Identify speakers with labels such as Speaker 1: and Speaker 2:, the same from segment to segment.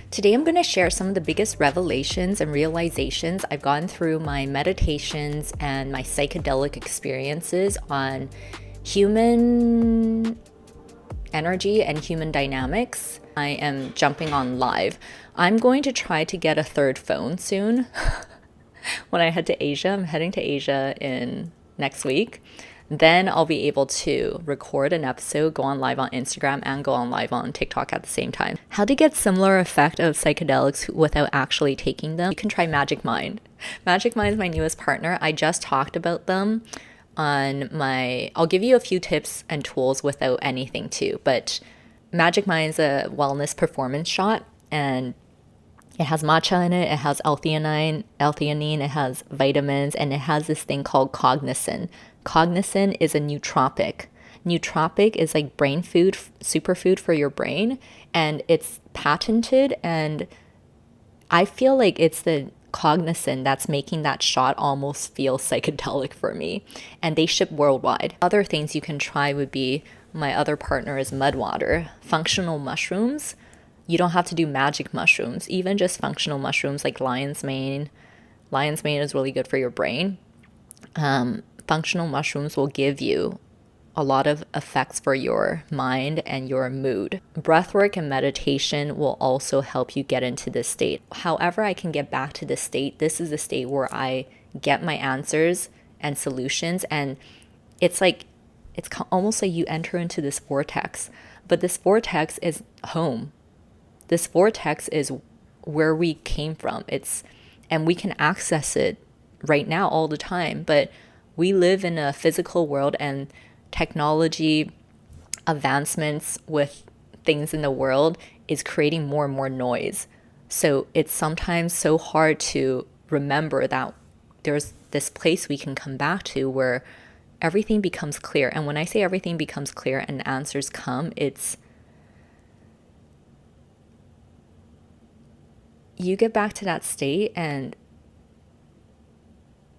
Speaker 1: Today, I'm going to share some of the biggest revelations and realizations I've gone through my meditations and my psychedelic experiences on human energy and human dynamics. I am jumping on live. I'm going to try to get a third phone soon. When I head to Asia, I'm heading to Asia in next week. Then I'll be able to record an episode, go on live on Instagram, and go on live on TikTok at the same time. How to get similar effect of psychedelics without actually taking them? You can try Magic Mind. Magic Mind is my newest partner. I just talked about them on I'll give you a few tips and tools without anything too. But Magic Mind is a wellness performance shot, and it has matcha in it, it has L-theanine, it has vitamins, and it has this thing called cognizin. Cognizin is a nootropic. Nootropic is like brain food, superfood for your brain, and it's patented, and I feel like it's the cognizin that's making that shot almost feel psychedelic for me, and they ship worldwide. Other things you can try would be, my other partner is Mudwater, functional mushrooms. You don't have to do magic mushrooms, even just functional mushrooms like lion's mane. Lion's mane is really good for your brain. Functional mushrooms will give you a lot of effects for your mind and your mood. Breathwork and meditation will also help you get into this state. However I can get back to this state, this is the state where I get my answers and solutions, and it's almost like you enter into this vortex, but this vortex is home. This vortex is where we came from. And we can access it right now all the time, but we live in a physical world, and technology advancements with things in the world is creating more and more noise. So it's sometimes so hard to remember that there's this place we can come back to where everything becomes clear. And when I say everything becomes clear and answers come, you get back to that state, and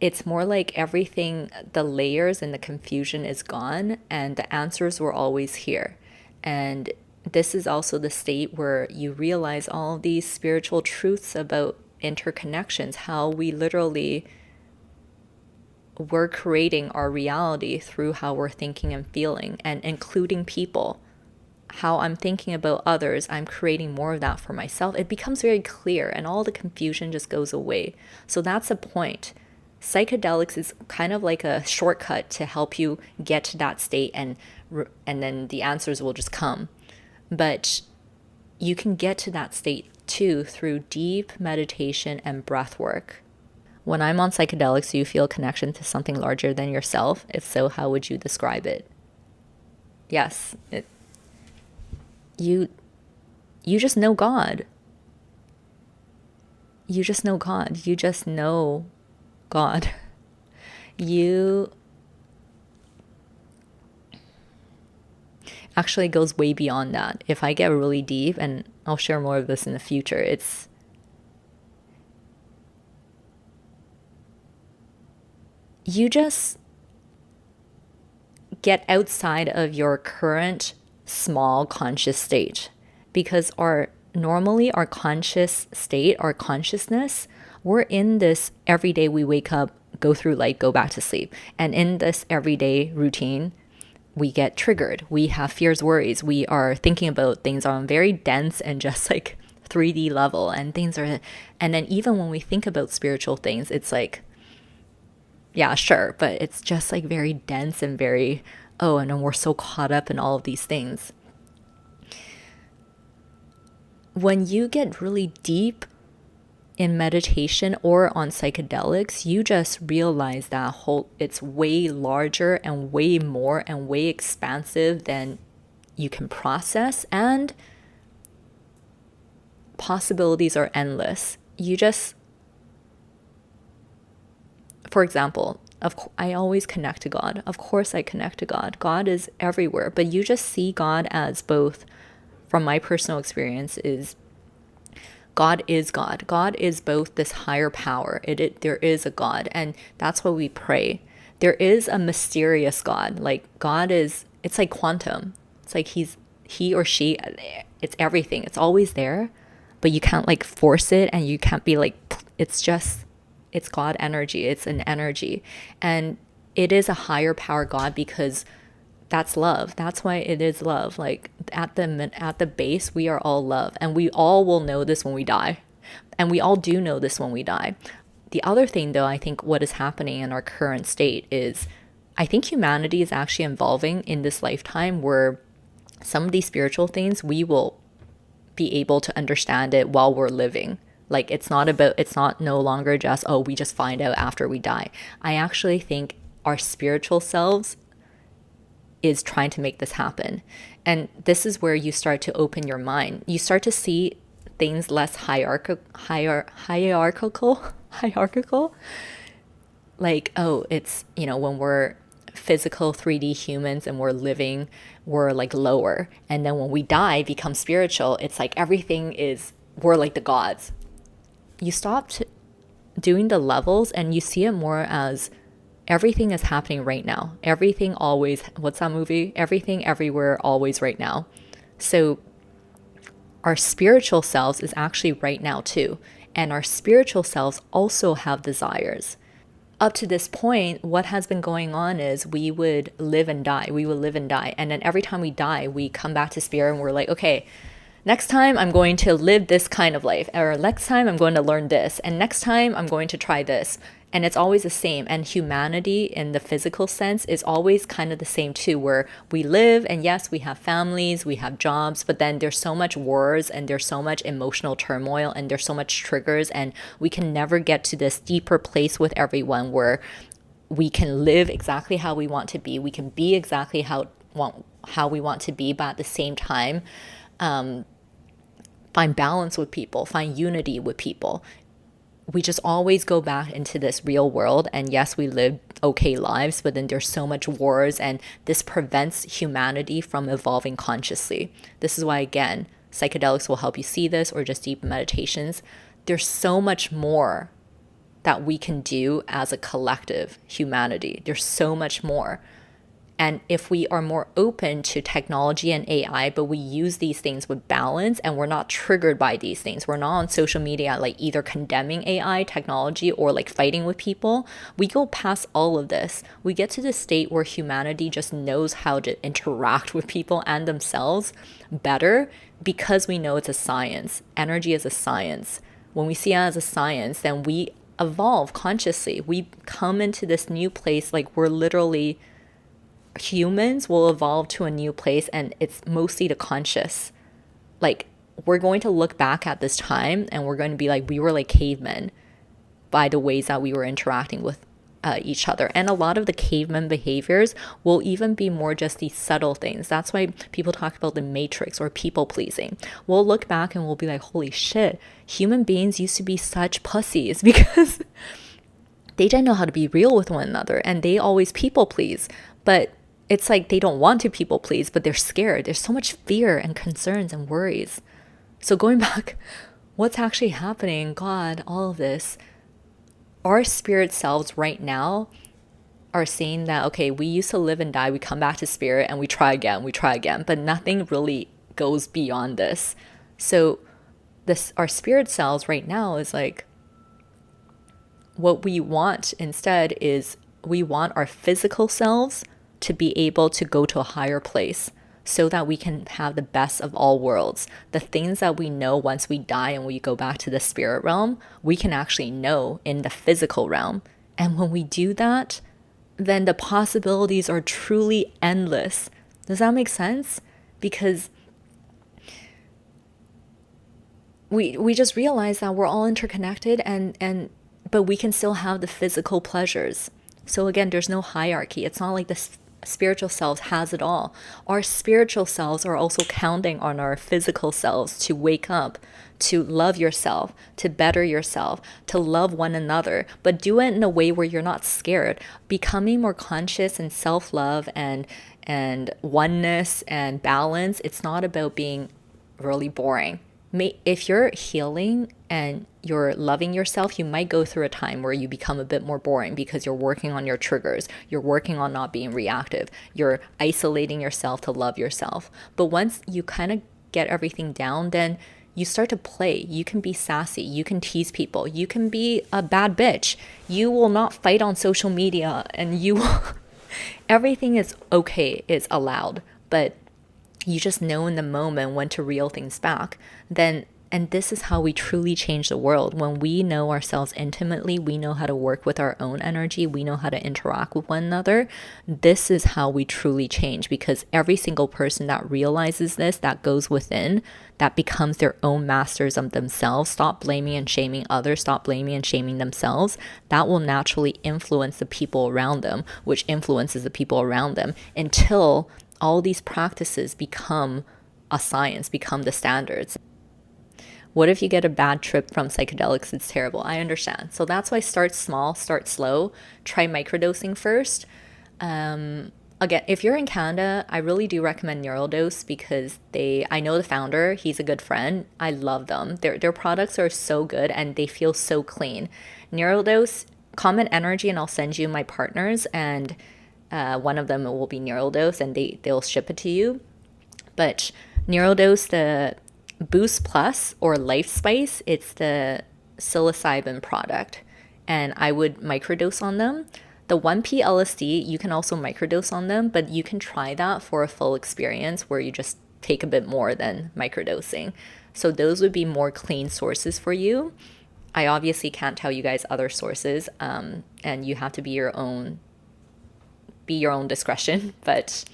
Speaker 1: it's more like everything, the layers and the confusion is gone, and the answers were always here. And this is also the state where you realize all of these spiritual truths about interconnections, how we literally we're creating our reality through how we're thinking and feeling, and including people. How I'm thinking about others, I'm creating more of that for myself. It becomes very clear, and all the confusion just goes away. So that's the point. Psychedelics is kind of like a shortcut to help you get to that state, and then the answers will just come. But you can get to that state too through deep meditation and breath work. When I'm on psychedelics, do you feel a connection to something larger than yourself? If so, how would you describe it? Yes, you just know God. You just know God. You just know God. Actually, it goes way beyond that. If I get really deep, and I'll share more of this in the future, you just get outside of your current small conscious state, because normally our conscious state, our consciousness, we're in this everyday, we wake up, go through life, go back to sleep, and in this everyday routine we get triggered, we have fears, worries, we are thinking about things on very dense and just like 3D level, and then even when we think about spiritual things, it's like, yeah, sure, but it's just like very dense and very, and then we're so caught up in all of these things. When you get really deep in meditation or on psychedelics, you just realize that it's way larger and way more and way expansive than you can process, and possibilities are endless. For example, I always connect to God. Of course I connect to God. God is everywhere, but you just see God as both, from my personal experience, is God is God. God is both this higher power. There is a God, and that's why we pray. There is a mysterious God. Like God is, it's like quantum. It's like he or she, it's everything. It's always there, but you can't like force it, and you can't be like, it's just, it's God energy, it's an energy. And it is a higher power God, because that's love. That's why it is love. Like at the base, we are all love, and we all will know this when we die. And we all do know this when we die. The other thing, though, I think what is happening in our current state is, I think humanity is actually evolving in this lifetime, where some of these spiritual things, we will be able to understand it while we're living. Like it's not no longer just, oh, we just find out after we die. I actually think our spiritual selves is trying to make this happen. And this is where you start to open your mind. You start to see things less hierarchical. Like, oh, it's, when we're physical 3D humans and we're living, we're like lower. And then when we die, become spiritual, it's like we're like the gods. You stop doing the levels, and you see it more as everything is happening right now. Everything always, what's that movie? Everything, everywhere, always right now. So our spiritual selves is actually right now too. And our spiritual selves also have desires. Up to this point, what has been going on is we would live and die. We would live and die. And then every time we die, we come back to spirit and we're like, okay, next time I'm going to live this kind of life. Or next time I'm going to learn this. And next time I'm going to try this. And it's always the same. And humanity in the physical sense is always kind of the same too, where we live, and yes, we have families, we have jobs, but then there's so much wars, and there's so much emotional turmoil, and there's so much triggers, and we can never get to this deeper place with everyone where we can live exactly how we want to be. We can be exactly how we want to be, but at the same time, find balance with people, find unity with people. We just always go back into this real world. And yes, we live okay lives, but then there's so much wars, and this prevents humanity from evolving consciously. This is why, again, psychedelics will help you see this, or just deep meditations. There's so much more that we can do as a collective humanity. There's so much more. And if we are more open to technology and AI, but we use these things with balance, and we're not triggered by these things, we're not on social media like either condemning AI technology or like fighting with people, we go past all of this. We get to the state where humanity just knows how to interact with people and themselves better, because we know it's a science. Energy is a science. When we see it as a science, then we evolve consciously. We come into this new place, like we're literally, humans will evolve to a new place, and it's mostly the conscious. Like we're going to look back at this time, and we're going to be like, we were like cavemen by the ways that we were interacting with each other. And a lot of the caveman behaviors will even be more just these subtle things. That's why people talk about the matrix or people pleasing. We'll look back and we'll be like, holy shit, human beings used to be such pussies, because they didn't know how to be real with one another, and they always people please. But it's like they don't want to people please, but they're scared. There's so much fear and concerns and worries. So going back, what's actually happening, God, all of this, our spirit selves right now are saying that, okay, we used to live and die, we come back to spirit, and we try again, but nothing really goes beyond this. So our spirit selves right now is like, what we want instead is, we want our physical selves to be able to go to a higher place, so that we can have the best of all worlds. The things that we know once we die and we go back to the spirit realm, we can actually know in the physical realm. And when we do that, then the possibilities are truly endless. Does that make sense? Because we just realize that we're all interconnected, but we can still have the physical pleasures. So again, there's no hierarchy. It's not like the spiritual selves has it all. Our spiritual selves are also counting on our physical selves to wake up, to love yourself, to better yourself, to love one another, but do it in a way where you're not scared. Becoming more conscious and self-love and oneness and balance, it's not about being really boring. If you're healing and you're loving yourself, you might go through a time where you become a bit more boring, because you're working on your triggers. You're working on not being reactive. You're isolating yourself to love yourself. But once you kind of get everything down, then You start to play. You can be sassy. You can tease people. You can be a bad bitch. You will not fight on social media, and everything is okay, is allowed. But you just know in the moment when to reel things back. And this is how we truly change the world. When we know ourselves intimately, we know how to work with our own energy, we know how to interact with one another. This is how we truly change, because every single person that realizes this, that goes within, that becomes their own masters of themselves, stop blaming and shaming others, stop blaming and shaming themselves, that will naturally influence the people around them, which influences the people around them, until all these practices become a science, become the standards. What if you get a bad trip from psychedelics? It's terrible. I understand. So that's why start small, start slow. Try microdosing first. Again, if you're in Canada, I really do recommend NeuroDose, because I know the founder, he's a good friend. I love them. Their products are so good and they feel so clean. NeuroDose, comment energy and I'll send you my partners, and one of them will be NeuroDose, and they'll ship it to you. But NeuroDose, the Boost Plus or Life Spice, it's the psilocybin product, and I would microdose on them. The 1P LSD, you can also microdose on them, but you can try that for a full experience where you just take a bit more than microdosing. So those would be more clean sources for you. I obviously can't tell you guys other sources, and you have to be your own discretion, but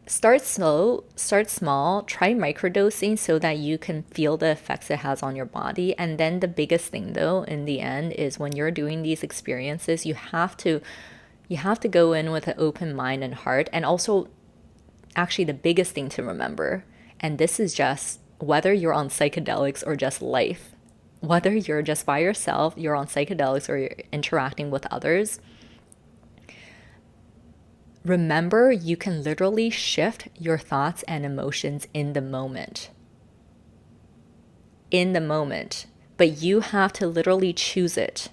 Speaker 1: start slow, start small, try microdosing so that you can feel the effects it has on your body. And then the biggest thing though, in the end, is when you're doing these experiences, you have to go in with an open mind and heart. And also, actually the biggest thing to remember, and this is just whether you're on psychedelics or just life, whether you're just by yourself, you're on psychedelics, or you're interacting with others, remember, you can literally shift your thoughts and emotions in the moment. In the moment. But you have to literally choose it.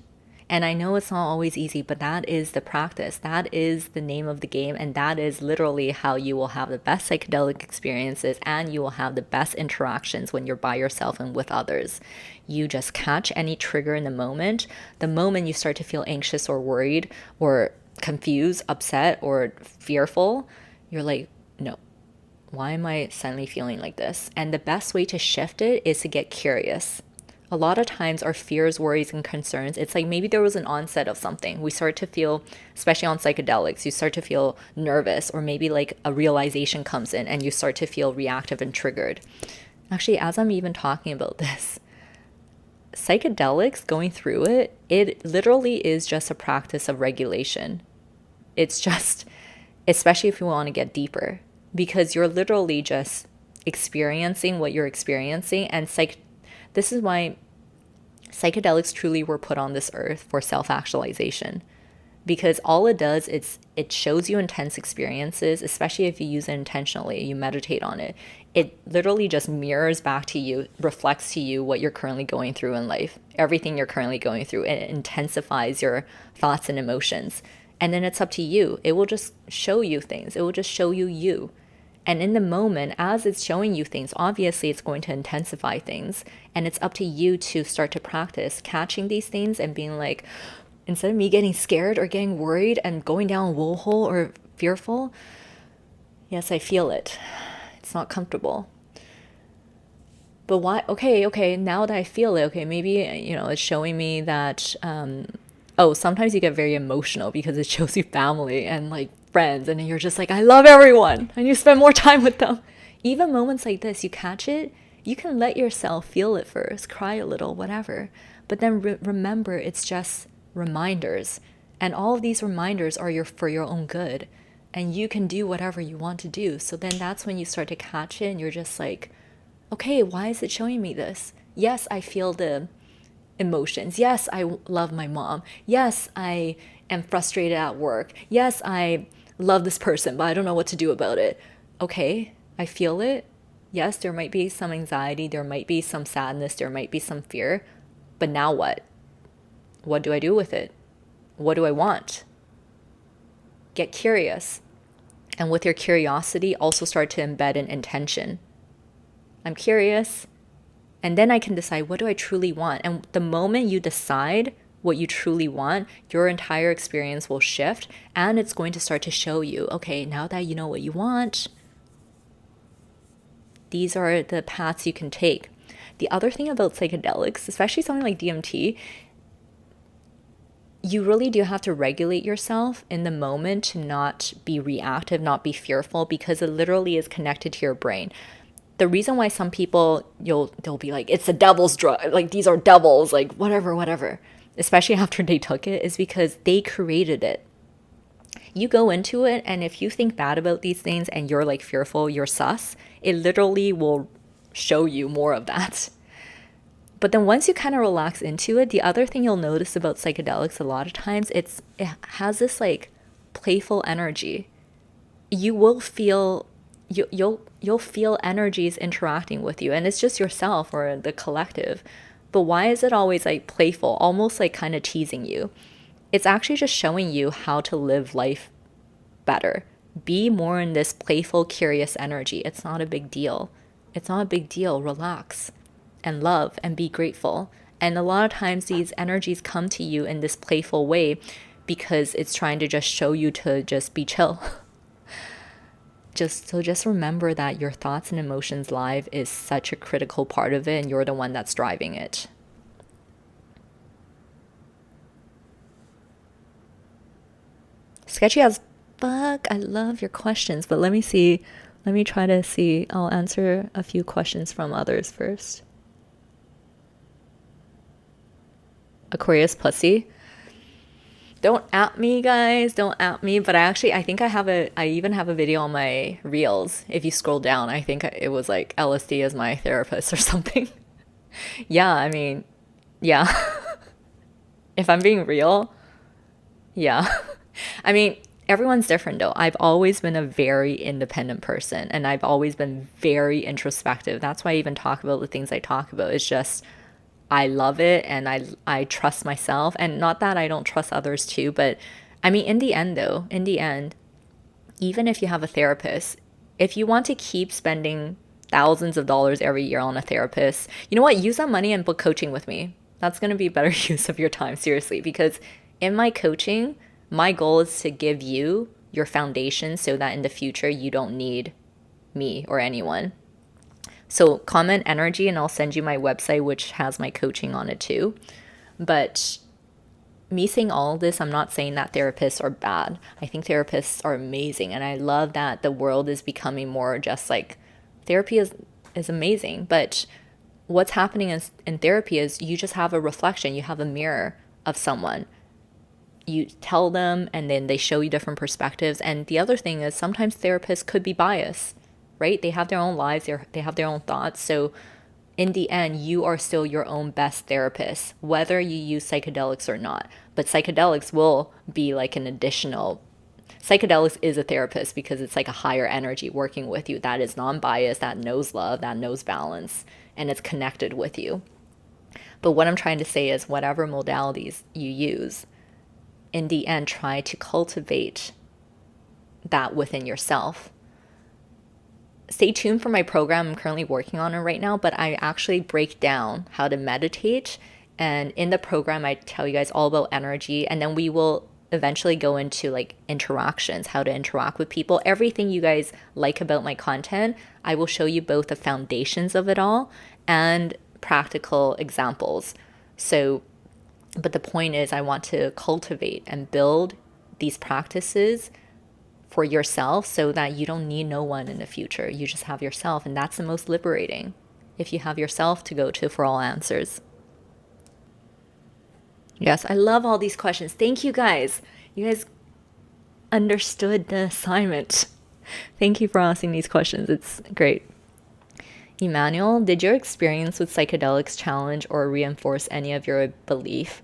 Speaker 1: And I know it's not always easy, but that is the practice. That is the name of the game. And that is literally how you will have the best psychedelic experiences, and you will have the best interactions when you're by yourself and with others. You just catch any trigger in the moment. The moment you start to feel anxious or worried or confused, upset, or fearful, you're like, no, why am I suddenly feeling like this? And the best way to shift it is to get curious. A lot of times our fears, worries, and concerns, it's like maybe there was an onset of something. We start to feel, especially on psychedelics, you start to feel nervous, or maybe like a realization comes in and you start to feel reactive and triggered. Actually, as I'm even talking about this, psychedelics, going through it literally is just a practice of regulation. It's just, especially if you want to get deeper, because you're literally just experiencing what you're experiencing. And this is why psychedelics truly were put on this earth, for self-actualization. Because all it does is it shows you intense experiences, especially if you use it intentionally, you meditate on it. It literally just mirrors back to you, reflects to you what you're currently going through in life, everything you're currently going through. It intensifies your thoughts and emotions. And then it's up to you. It will just show you things. It will just show you you. And in the moment, as it's showing you things, obviously it's going to intensify things. And it's up to you to start to practice catching these things and being like, instead of me getting scared or getting worried and going down a wool hole or fearful, yes, I feel it. It's not comfortable. But why? Okay, now that I feel it, okay, maybe, it's showing me that, sometimes you get very emotional because it shows you family and like friends, and you're just like, I love everyone, and you spend more time with them. Even moments like this, you catch it, you can let yourself feel it first, cry a little, whatever. But then remember, it's just reminders. And all of these reminders are for your own good. And you can do whatever you want to do. So then that's when you start to catch it and you're just like, okay, why is it showing me this? Yes, I feel the emotions. Yes, I love my mom. Yes, I am frustrated at work. Yes, I love this person, but I don't know what to do about it. Okay, I feel it. Yes, there might be some anxiety. There might be some sadness. There might be some fear. But now what? What do I do with it? What do I want? Get curious. And with your curiosity, also start to embed an intention. I'm curious, and then I can decide, what do I truly want? And the moment you decide what you truly want, your entire experience will shift, and it's going to start to show you, okay, now that you know what you want, these are the paths you can take. The other thing about psychedelics, especially something like DMT, you really do have to regulate yourself in the moment to not be reactive, not be fearful, because it literally is connected to your brain. The reason why some people, they'll be like, it's the devil's drug, like these are devils, like whatever, especially after they took it, is because they created it. You go into it, and if you think bad about these things and you're like fearful, you're sus, it literally will show you more of that. But then once you kind of relax into it, the other thing you'll notice about psychedelics a lot of times, it has this like playful energy. You will feel you'll feel energies interacting with you, and it's just yourself or the collective. But why is it always like playful, almost like kind of teasing you? It's actually just showing you how to live life better. Be more in this playful, curious energy. It's not a big deal. It's not a big deal. Relax and love and be grateful. And a lot of times these energies come to you in this playful way because it's trying to just show you to just be chill. Just remember that your thoughts and emotions live is such a critical part of it, and you're the one that's driving it. Sketchy as fuck. I love your questions, but let me see. Let me try to see. I'll answer a few questions from others first. Aquarius pussy. Don't at me, guys. Don't at me. But I think I even have a video on my reels. If you scroll down, I think it was like LSD as my therapist or something. Yeah, I mean, yeah. If I'm being real, yeah. I mean, everyone's different though. I've always been a very independent person, and I've always been very introspective. That's why I even talk about the things I talk about. It's just, I love it, and I trust myself, and not that I don't trust others too, but I mean, in the end, even if you have a therapist, if you want to keep spending thousands of dollars every year on a therapist, you know what? Use that money and book coaching with me. That's going to be better use of your time, seriously, because in my coaching, my goal is to give you your foundation so that in the future you don't need me or anyone. So comment energy and I'll send you my website, which has my coaching on it too. But me saying all of this, I'm not saying that therapists are bad. I think therapists are amazing. And I love that the world is becoming more just like, therapy is amazing. But what's happening in therapy is you just have a reflection. You have a mirror of someone. You tell them and then they show you different perspectives. And the other thing is sometimes therapists could be biased, right? They have their own lives, they have their own thoughts. So in the end, you are still your own best therapist, whether you use psychedelics or not. But psychedelics will be like an additional, psychedelics is a therapist because it's like a higher energy working with you that is non-biased, that knows love, that knows balance, and it's connected with you. But what I'm trying to say is whatever modalities you use, in the end, try to cultivate that within yourself. Stay tuned for my program. I'm currently working on it right now, but I actually break down how to meditate. And in the program, I tell you guys all about energy. And then we will eventually go into like interactions, how to interact with people. Everything you guys like about my content, I will show you both the foundations of it all and practical examples. So, but the point is I want to cultivate and build these practices for yourself so that you don't need no one in the future. You just have yourself, and that's the most liberating if you have yourself to go to for all answers. Yes, I love all these questions. Thank you guys. You guys understood the assignment. Thank you for asking these questions. It's great. Emmanuel, did your experience with psychedelics challenge or reinforce any of your beliefs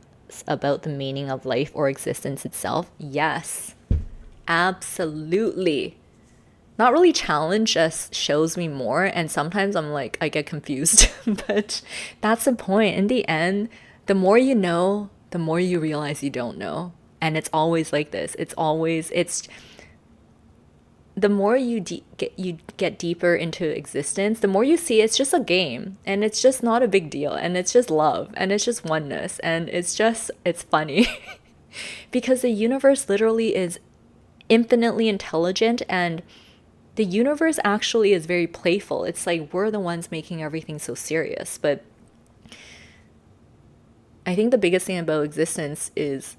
Speaker 1: about the meaning of life or existence itself? Yes. Absolutely. Not really challenge, just shows me more. And sometimes I'm like, I get confused. But that's the point. In the end, the more you know, the more you realize you don't know. And it's always like this. It's the more you get deeper into existence, the more you see it's just a game, and it's just not a big deal, and it's just love, and it's just oneness, and it's funny because the universe literally is infinitely intelligent, and the universe actually is very playful. It's like we're the ones making everything so serious. But I think the biggest thing about existence is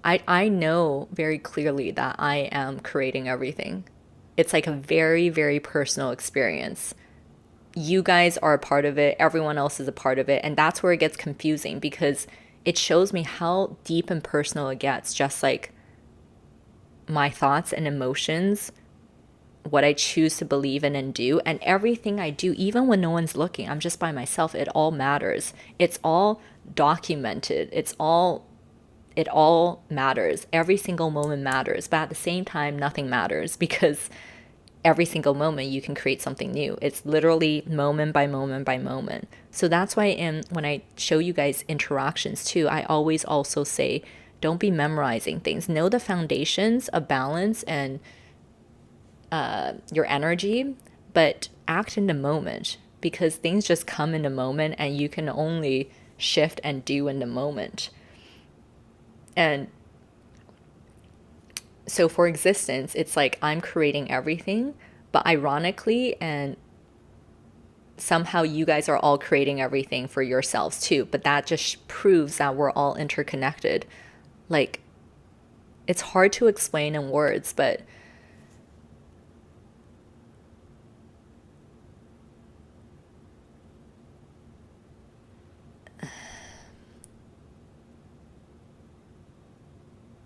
Speaker 1: I know very clearly that I am creating everything. It's like a very, very personal experience. You guys are a part of it, everyone else is a part of it. And that's where it gets confusing, because it shows me how deep and personal it gets, just like my thoughts and emotions, what I choose to believe in and do, and everything I do, even when no one's looking, I'm just by myself, it all matters. It's all documented. It all matters. Every single moment matters. But at the same time, nothing matters, because every single moment you can create something new. It's literally moment by moment by moment. So that's why when I show you guys interactions too, I always also say, don't be memorizing things. Know the foundations of balance and your energy, but act in the moment, because things just come in the moment, and you can only shift and do in the moment. And so for existence, it's like I'm creating everything, but ironically, and somehow you guys are all creating everything for yourselves too. But that just proves that we're all interconnected. Like, it's hard to explain in words, but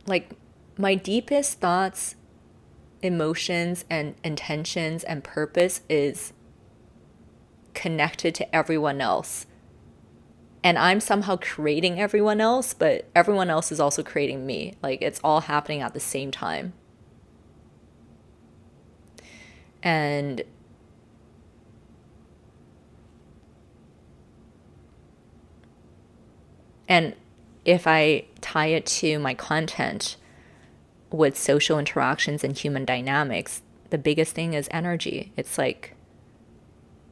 Speaker 1: like my deepest thoughts, emotions, and intentions and purpose is connected to everyone else. And I'm somehow creating everyone else, but everyone else is also creating me. Like, it's all happening at the same time. And and if I tie it to my content with social interactions and human dynamics, the biggest thing is energy. It's like,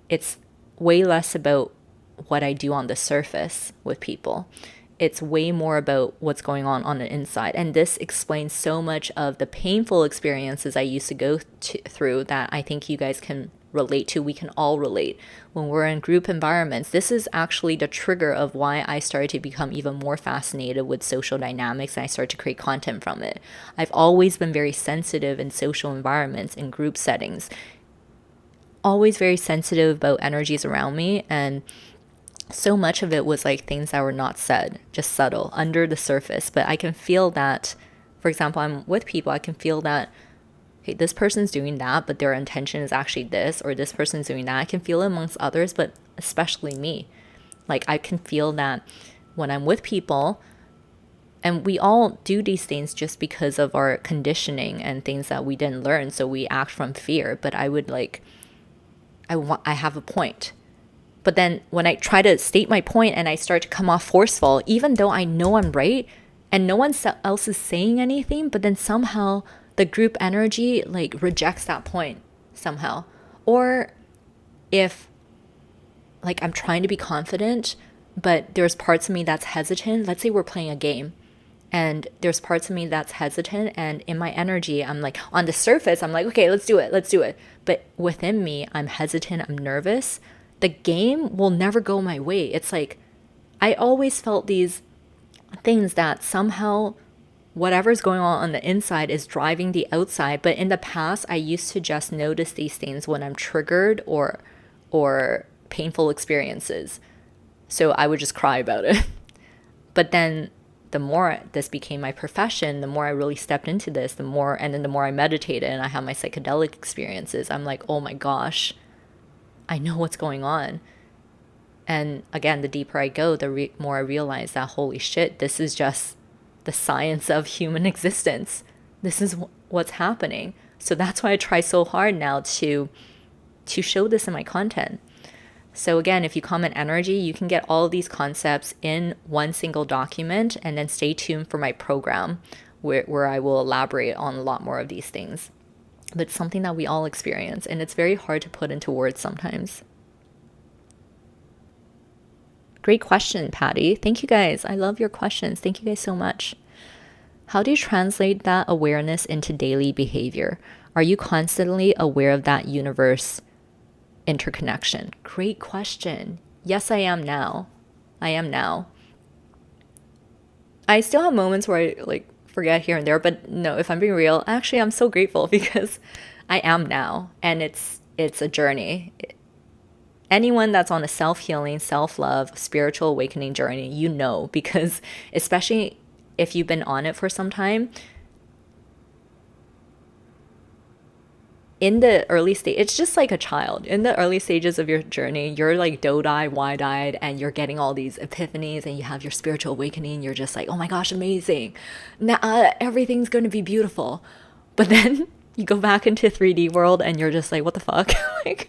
Speaker 1: it's way less about what I do on the surface with people. It's way more about what's going on the inside. And this explains so much of the painful experiences I used to go through that I think you guys can relate to. We can all relate. When we're in group environments, this is actually the trigger of why I started to become even more fascinated with social dynamics, and I started to create content from it. I've always been very sensitive in social environments, in group settings, always very sensitive about energies around me, and so much of it was like things that were not said, just subtle, under the surface. But I can feel that, for example, I'm with people, I can feel that, hey, this person's doing that, but their intention is actually this, or this person's doing that. I can feel it amongst others, but especially me. Like, I can feel that when I'm with people, and we all do these things just because of our conditioning and things that we didn't learn. So we act from fear, but I would like, I have a point. But then when I try to state my point and I start to come off forceful, even though I know I'm right and no one else is saying anything, but then somehow the group energy like rejects that point somehow. Or if like I'm trying to be confident, but there's parts of me that's hesitant. Let's say we're playing a game and there's parts of me that's hesitant, and in my energy, I'm like, on the surface, I'm like, okay, let's do it. But within me, I'm hesitant, I'm nervous. The game will never go my way. It's like, I always felt these things that somehow whatever's going on the inside is driving the outside. But in the past, I used to just notice these things when I'm triggered or painful experiences. So I would just cry about it. But then the more this became my profession, the more I really stepped into this, the more I meditated and I had my psychedelic experiences, I'm like, oh my gosh, I know what's going on. And again, the deeper I go, the more I realize that, holy shit, this is just the science of human existence. This is what's happening. So that's why I try so hard now to show this in my content. So again, if you comment energy, you can get all of these concepts in one single document, and then stay tuned for my program where I will elaborate on a lot more of these things. but it's something that we all experience, and it's very hard to put into words sometimes. Great question, Patty. Thank you guys. I love your questions. Thank you guys so much. How do you translate that awareness into daily behavior? Are you constantly aware of that universe interconnection? Great question. Yes, I am now. I am now. I still have moments where I like forget here and there, but no, if I'm being real, actually I'm so grateful because I am now, and it's a journey. Anyone that's on a self-healing, self-love, spiritual awakening journey, you know, because especially if you've been on it for some time, in the early stage, it's just like a child. In the early stages of your journey, you're like doe-eyed, wide-eyed, and you're getting all these epiphanies, and you have your spiritual awakening. You're just like, oh my gosh, amazing. Now everything's going to be beautiful. But then you go back into 3D world, and you're just like, what the fuck? Like,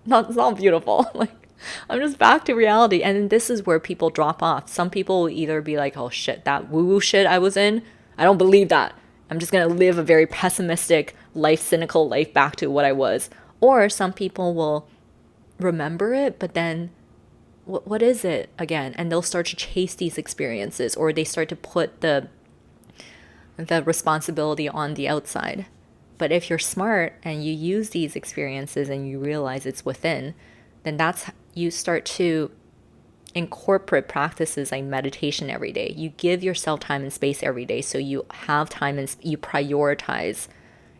Speaker 1: it's not beautiful. Like, I'm just back to reality. And this is where people drop off. Some people will either be like, oh shit, that woo-woo shit I was in, I don't believe that. I'm just going to live a very pessimistic life, cynical life back to what I was. Or some people will remember it, but then what is it again? And they'll start to chase these experiences, or they start to put the responsibility on the outside. But if you're smart and you use these experiences and you realize it's within, then you start to incorporate practices like meditation every day. You give yourself time and space every day, so you have time and you prioritize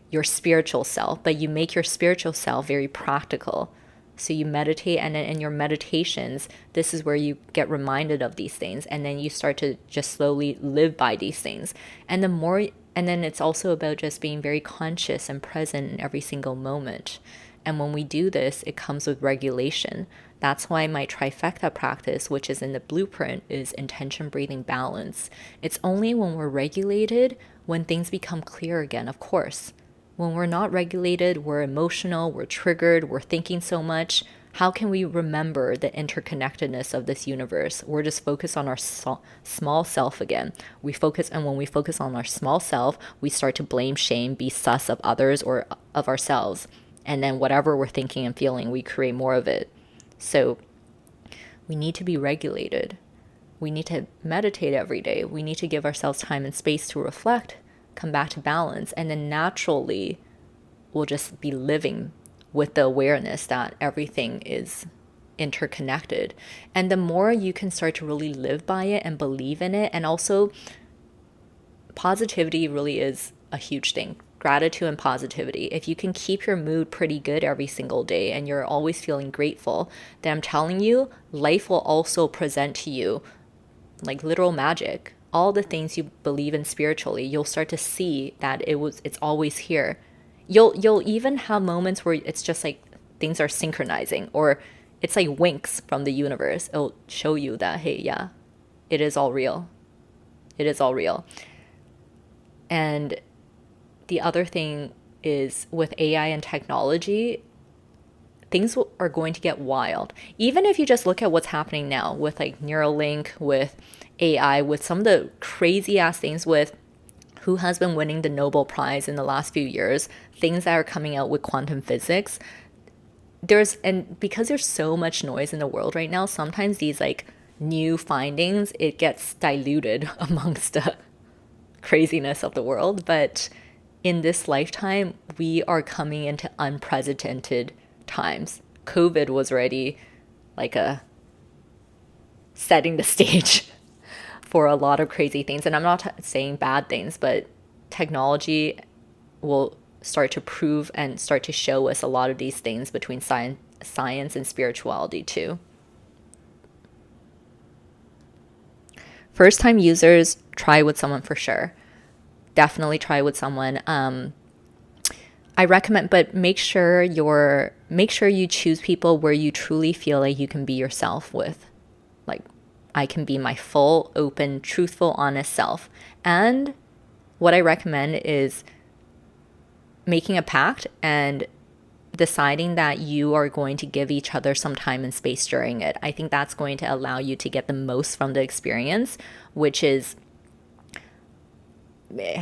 Speaker 1: your spiritual self, but you make your spiritual self very practical. So you meditate, and then in your meditations, this is where you get reminded of these things, and then you start to just slowly live by these things. And then it's also about just being very conscious and present in every single moment. And when we do this, it comes with regulation. That's why my trifecta practice, which is in the blueprint, is intention, breathing, balance. It's only when we're regulated when things become clear again, of course. When we're not regulated, we're emotional, we're triggered, we're thinking so much. How can we remember the interconnectedness of this universe? We're just focused on our small self again. And when we focus on our small self, we start to blame, shame, be sus of others or of ourselves. And then whatever we're thinking and feeling, we create more of it. So we need to be regulated. We need to meditate every day. We need to give ourselves time and space to reflect, come back to balance, and then naturally we'll just be living with the awareness that everything is interconnected. And the more you can start to really live by it and believe in it, and also positivity really is a huge thing. Gratitude and positivity. If you can keep your mood pretty good every single day and you're always feeling grateful, then I'm telling you, life will also present to you like literal magic. All the things you believe in spiritually, you'll start to see that it's always here. You'll even have moments where it's just like things are synchronizing, or it's like winks from the universe. It'll show you that, hey, yeah, it is all real. It is all real. And the other thing is, with AI and technology, things are going to get wild. Even if you just look at what's happening now with like Neuralink, with AI, with some of the crazy ass things with who has been winning the Nobel Prize in the last few years, things that are coming out with quantum physics. Because there's so much noise in the world right now, sometimes these like new findings, it gets diluted amongst the craziness of the world. But in this lifetime, we are coming into unprecedented times. COVID was already like setting the stage for a lot of crazy things. And I'm not saying bad things, but technology will start to prove and start to show us a lot of these things between science and spirituality too. First time users, try with someone for sure. Definitely try with someone. I recommend, but make sure you choose people where you truly feel like you can be yourself with. Like, I can be my full, open, truthful, honest self. And what I recommend is making a pact and deciding that you are going to give each other some time and space during it. I think that's going to allow you to get the most from the experience, which is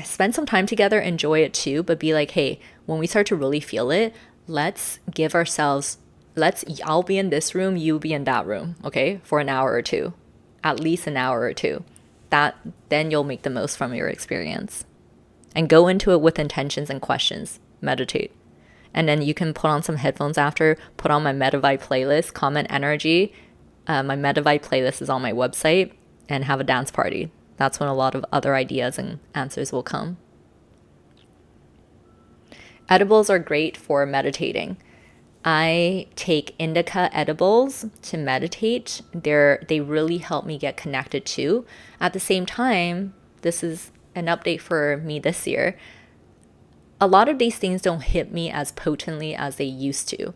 Speaker 1: spend some time together, enjoy it too, but be like, hey, when we start to really feel it, let's give ourselves, I'll be in this room, you be in that room, okay, for an hour or two, at least an hour or two. That, then you'll make the most from your experience. And go into it with intentions and questions. Meditate. And then you can put on some headphones after, put on my Medivite playlist, comment energy. My Medivite playlist is on my website, and have a dance party. That's when a lot of other ideas and answers will come. Edibles are great for meditating. I take indica edibles to meditate. They really help me get connected too. At the same time, this is an update for me this year. A lot of these things don't hit me as potently as they used to.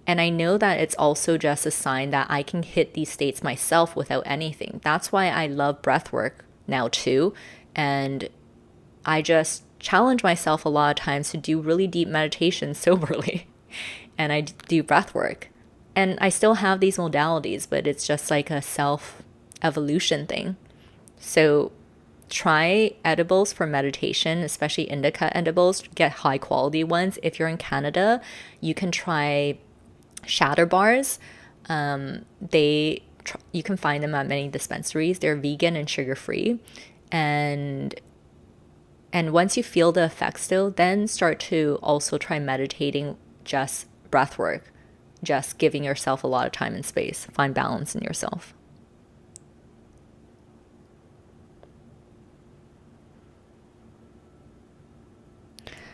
Speaker 1: And I know that it's also just a sign that I can hit these states myself without anything. That's why I love breath work now too. And I just challenge myself a lot of times to do really deep meditation soberly. And I do breath work. And I still have these modalities, but it's just like a self-evolution thing. So try edibles for meditation, especially indica edibles. Get high quality ones. If you're in Canada, you can try shatter bars. You can find them at many dispensaries. They're vegan and sugar-free. And once you feel the effects though, then start to also try meditating, just breath work, just giving yourself a lot of time and space. Find balance in yourself.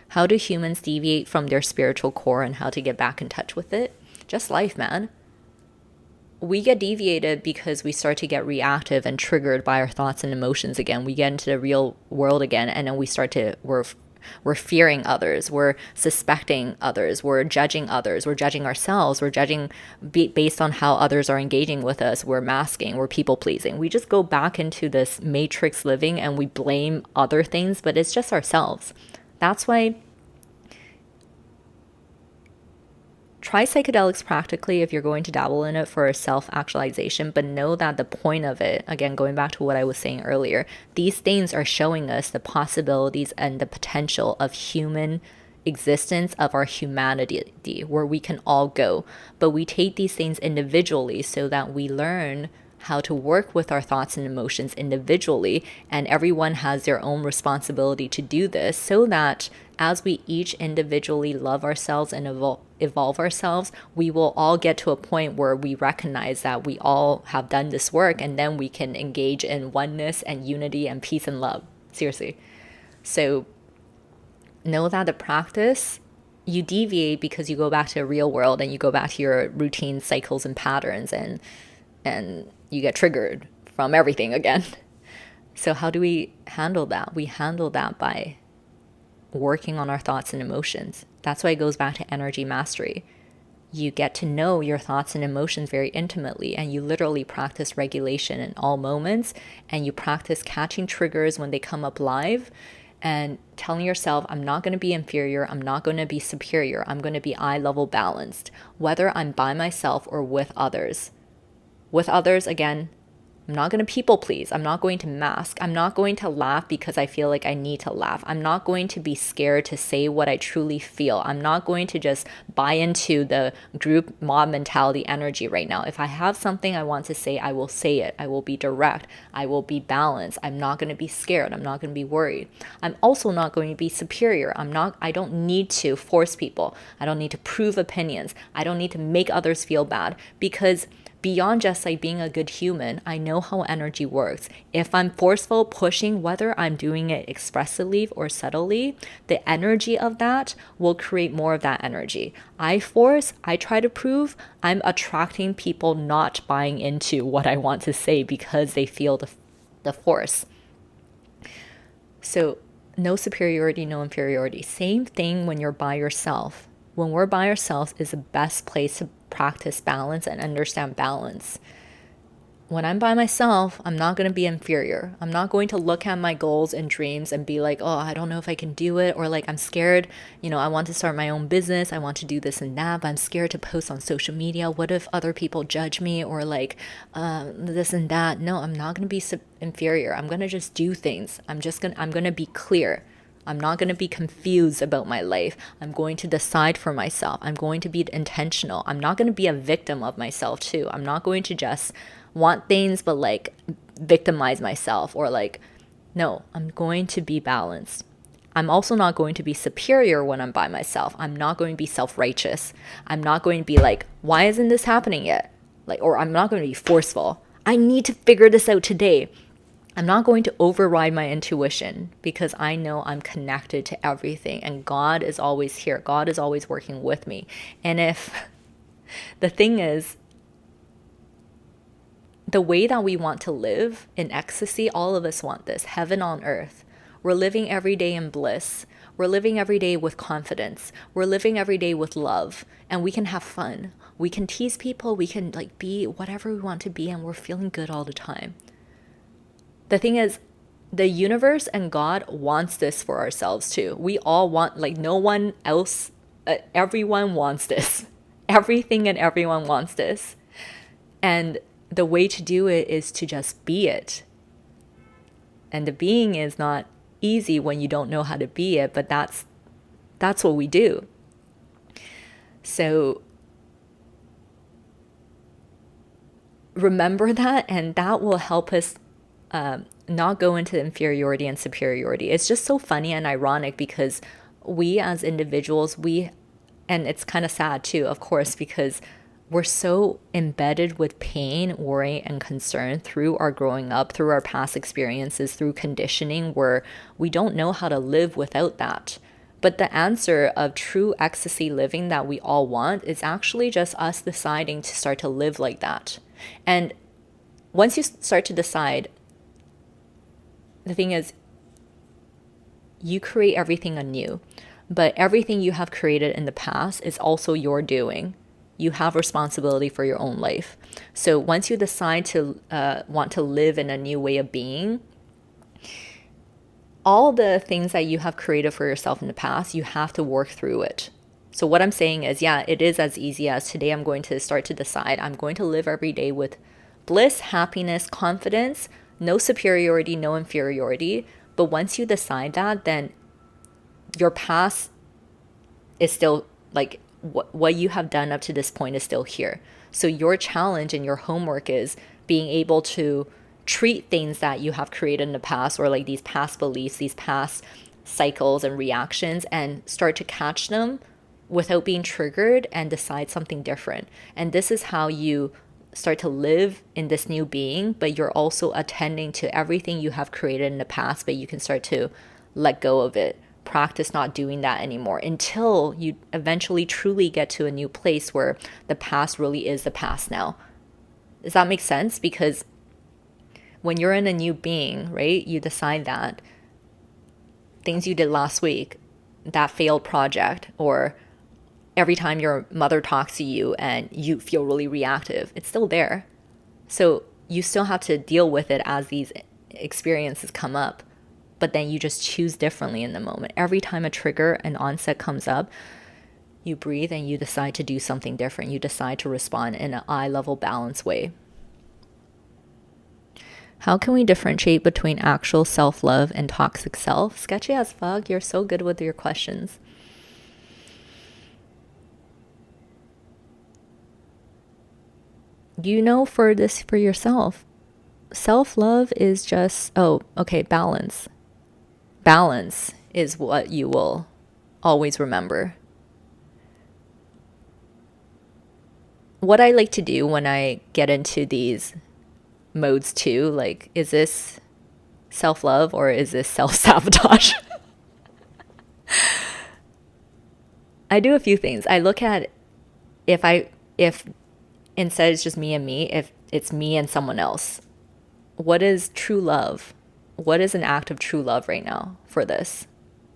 Speaker 1: How do humans deviate from their spiritual core and how to get back in touch with it? Just life, man. We get deviated because we start to get reactive and triggered by our thoughts and emotions again. We get into the real world again, and then we're fearing others, we're suspecting others, we're judging ourselves, we're judging based on how others are engaging with us, we're masking, we're people pleasing. We just go back into this matrix living and we blame other things, but it's just ourselves. That's why try psychedelics practically if you're going to dabble in it for self-actualization, but know that the point of it, again, going back to what I was saying earlier, these things are showing us the possibilities and the potential of human existence, of our humanity, where we can all go. But we take these things individually so that we learn how to work with our thoughts and emotions individually, and everyone has their own responsibility to do this, so that as we each individually love ourselves and evolve ourselves, we will all get to a point where we recognize that we all have done this work, and then we can engage in oneness and unity and peace and love. Seriously. So know that the practice, you deviate because you go back to the real world and you go back to your routine cycles and patterns, and you get triggered from everything again. So how do we handle that? We handle that by working on our thoughts and emotions. That's why it goes back to energy mastery. You get to know your thoughts and emotions very intimately, and you literally practice regulation in all moments, and you practice catching triggers when they come up live and telling yourself, I'm not going to be inferior, I'm not going to be superior, I'm going to be eye level balanced, whether I'm by myself or with others. With others, again, I'm not going to people please. I'm not going to mask. I'm not going to laugh because I feel like I need to laugh. I'm not going to be scared to say what I truly feel. I'm not going to just buy into the group mob mentality energy right now. If I have something I want to say, I will say it. I will be direct. I will be balanced. I'm not going to be scared. I'm not going to be worried. I'm also not going to be superior. I don't need to force people. I don't need to prove opinions. I don't need to make others feel bad, because beyond just like being a good human, I know how energy works. If I'm forceful, pushing, whether I'm doing it expressively or subtly, the energy of that will create more of that energy. I force, I try to prove, I'm attracting people not buying into what I want to say because they feel the force. So no superiority, no inferiority. Same thing when you're by yourself. When we're by ourselves is the best place to practice balance and understand balance. when I'm by myself, I'm not going to be inferior. I'm not going to look at my goals and dreams and be like, oh, I don't know if I can do it. Or like, I'm scared, I want to start my own business. I want to do this and that, but I'm scared to post on social media. What if other people judge me or like this and that? No, I'm not going to be inferior. I'm going to just do things. I'm going to be clear. I'm not going to be confused about my life. I'm going to decide for myself. I'm going to be intentional. I'm not going to be a victim of myself too. I'm not going to just want things but like victimize myself or like, no, I'm going to be balanced. I'm also not going to be superior when I'm by myself. I'm not going to be self-righteous. I'm not going to be like, why isn't this happening yet? Like, or I'm not going to be forceful. I need to figure this out today. I'm not going to override my intuition because I know I'm connected to everything and God is always here. God is always working with me. And if the thing is, the way that we want to live in ecstasy, all of us want this, heaven on earth. We're living every day in bliss. We're living every day with confidence. We're living every day with love, and we can have fun. We can tease people. We can like be whatever we want to be, and we're feeling good all the time. The thing is, the universe and God wants this for ourselves too. We all want, like no one else, everyone wants this. Everything and everyone wants this. And the way to do it is to just be it. And the being is not easy when you don't know how to be it, but that's what we do. So remember that, and that will help us not go into inferiority and superiority. It's just so funny and ironic because we as individuals, and it's kind of sad too, of course, because we're so embedded with pain, worry, and concern through our growing up, through our past experiences, through conditioning, where we don't know how to live without that. But the answer of true ecstasy living that we all want is actually just us deciding to start to live like that. And once you start to decide, the thing is, you create everything anew, but everything you have created in the past is also your doing. You have responsibility for your own life. So once you decide to want to live in a new way of being, all the things that you have created for yourself in the past, you have to work through it. So what I'm saying is, yeah, it is as easy as today I'm going to start to decide I'm going to live every day with bliss, happiness, confidence, no superiority, no inferiority. But once you decide that, then your past is still like what you have done up to this point is still here. So your challenge and your homework is being able to treat things that you have created in the past, or like these past beliefs, these past cycles and reactions, and start to catch them without being triggered and decide something different. And this is how you start to live in this new being, but you're also attending to everything you have created in the past, but you can start to let go of it. Practice not doing that anymore until you eventually truly get to a new place where the past really is the past now. Does that make sense? Because when you're in a new being, right, you decide that things you did last week, that failed project, or every time your mother talks to you and you feel really reactive, it's still there. So you still have to deal with it as these experiences come up. But then you just choose differently in the moment. Every time a trigger, an onset comes up, you breathe and you decide to do something different. You decide to respond in an eye-level balanced way. How can we differentiate between actual self-love and toxic self? Sketchy as fuck. You're so good with your questions. You know for this for yourself. Self-love is just, balance. Balance is what you will always remember. What I like to do when I get into these modes too, like, is this self-love or is this self-sabotage? I do a few things. I look at if instead it's just me and me, if it's me and someone else, what is true love? What is an act of true love right now for this?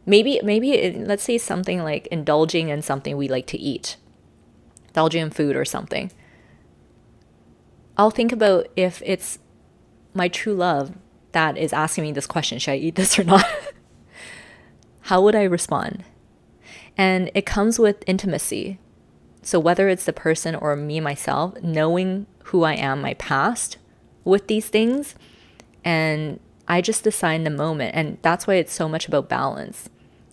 Speaker 1: Maybe let's say something like indulging in something we like to eat, indulging in food or something. I'll think about if it's my true love that is asking me this question, should I eat this or not? How would I respond? And it comes with intimacy. So whether it's the person or me, myself, knowing who I am, my past with these things, and I just decide in the moment. And that's why it's so much about balance.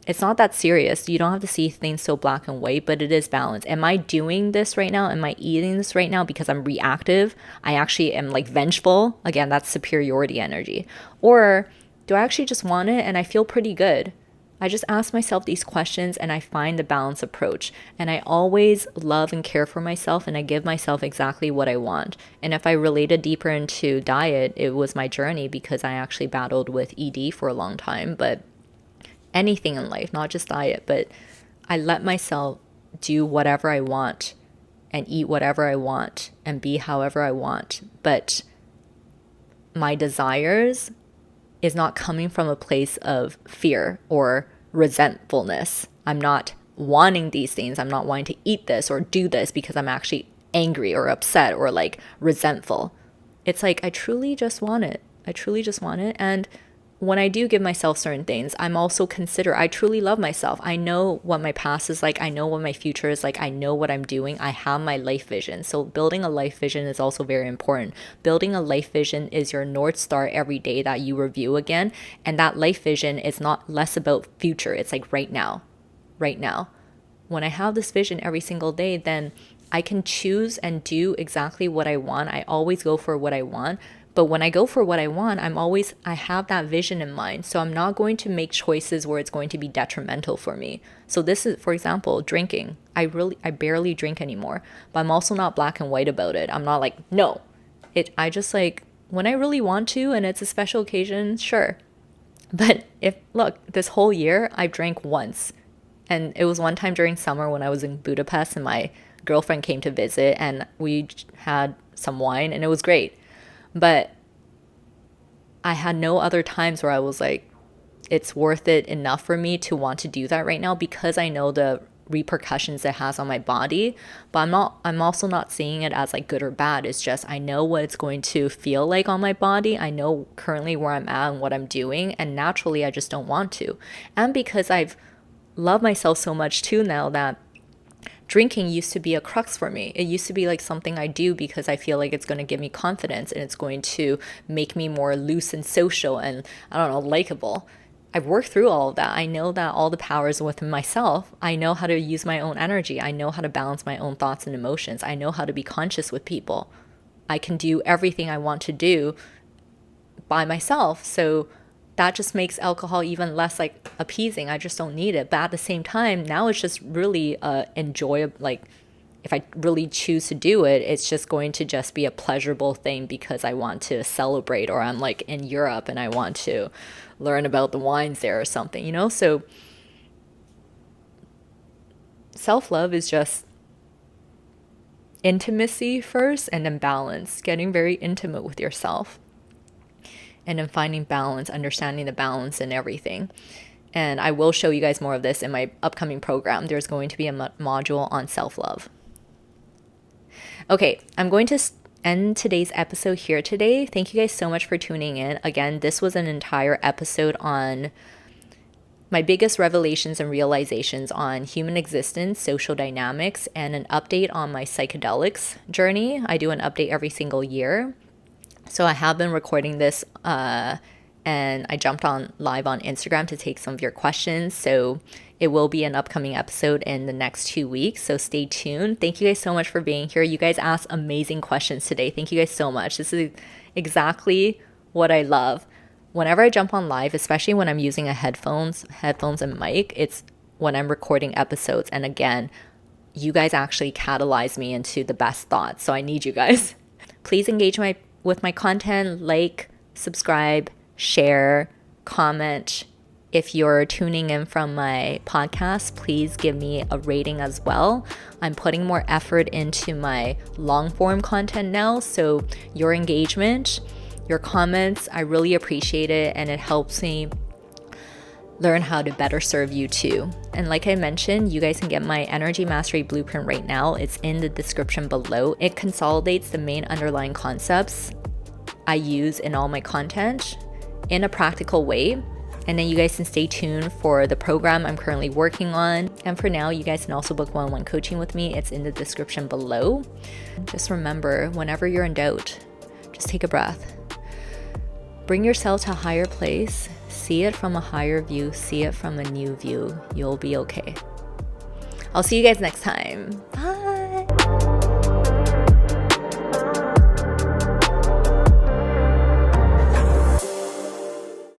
Speaker 1: It's not that serious. You don't have to see things so black and white, but it is balance. Am I doing this right now? Am I eating this right now because I'm reactive? I actually am like vengeful. Again, that's superiority energy. Or do I actually just want it and I feel pretty good? I just ask myself these questions and I find the balanced approach. And I always love and care for myself, and I give myself exactly what I want. And if I related deeper into diet, it was my journey because I actually battled with ED for a long time. But anything in life, not just diet, but I let myself do whatever I want and eat whatever I want and be however I want. But my desires is not coming from a place of fear or resentfulness. I'm not wanting these things. I'm not wanting to eat this or do this because I'm actually angry or upset or like resentful. It's like, I truly just want it. I truly just want it. And when I do give myself certain things, I'm also I truly love myself. I know what my past is like. I know what my future is like. I know what I'm doing. I have my life vision. So building a life vision is also very important. Building a life vision is your North Star every day that you review again. And that life vision is not less about future. It's like right now. When I have this vision every single day, then I can choose and do exactly what I want. I always go for what I want. But when I go for what I want, I have that vision in mind. So I'm not going to make choices where it's going to be detrimental for me. So this is, for example, drinking. I barely drink anymore, but I'm also not black and white about it. I'm not like, no. I just like, when I really want to and it's a special occasion, sure. But this whole year I drank once. And it was one time during summer when I was in Budapest and my girlfriend came to visit and we had some wine and it was great. But I had no other times where I was like, it's worth it enough for me to want to do that right now because I know the repercussions it has on my body. But I'm also not seeing it as like good or bad. It's just I know what it's going to feel like on my body. I know currently where I'm at and what I'm doing. And naturally, I just don't want to. And because I've loved myself so much too now that drinking used to be a crux for me. It used to be like something I do because I feel like it's going to give me confidence and it's going to make me more loose and social and, I don't know, likable. I've worked through all of that. I know that all the power is within myself. I know how to use my own energy. I know how to balance my own thoughts and emotions. I know how to be conscious with people. I can do everything I want to do by myself. So that just makes alcohol even less like appeasing. I just don't need it. But at the same time, now it's just really enjoyable. Like if I really choose to do it, it's just going to just be a pleasurable thing because I want to celebrate, or I'm like in Europe and I want to learn about the wines there or something, you know? So self-love is just intimacy first and then balance, getting very intimate with yourself. And then finding balance, understanding the balance and everything. And I will show you guys more of this in my upcoming program. There's going to be a module on self-love. Okay, I'm going to end today's episode here today. Thank you guys so much for tuning in. Again, this was an entire episode on my biggest revelations and realizations on human existence, social dynamics, and an update on my psychedelics journey. I do an update every single year. So I have been recording this and I jumped on live on Instagram to take some of your questions. So it will be an upcoming episode in the next 2 weeks. So stay tuned. Thank you guys so much for being here. You guys asked amazing questions today. Thank you guys so much. This is exactly what I love. Whenever I jump on live, especially when I'm using headphones and mic, it's when I'm recording episodes. And again, you guys actually catalyze me into the best thoughts. So I need you guys. Please engage with my content, like, subscribe, share, comment. If you're tuning in from my podcast, please give me a rating as well. I'm putting more effort into my long form content now, so your engagement, your comments, I really appreciate it, and it helps me learn how to better serve you too. And like I mentioned, you guys can get my Energy Mastery Blueprint right now. It's in the description below. It consolidates the main underlying concepts I use in all my content in a practical way. And then you guys can stay tuned for the program I'm currently working on. And for now, you guys can also book one-on-one coaching with me. It's in the description below. Just remember, whenever you're in doubt, just take a breath. Bring yourself to a higher place. See it from a higher view. See it from a new view. You'll be okay. I'll see you guys next time. Bye.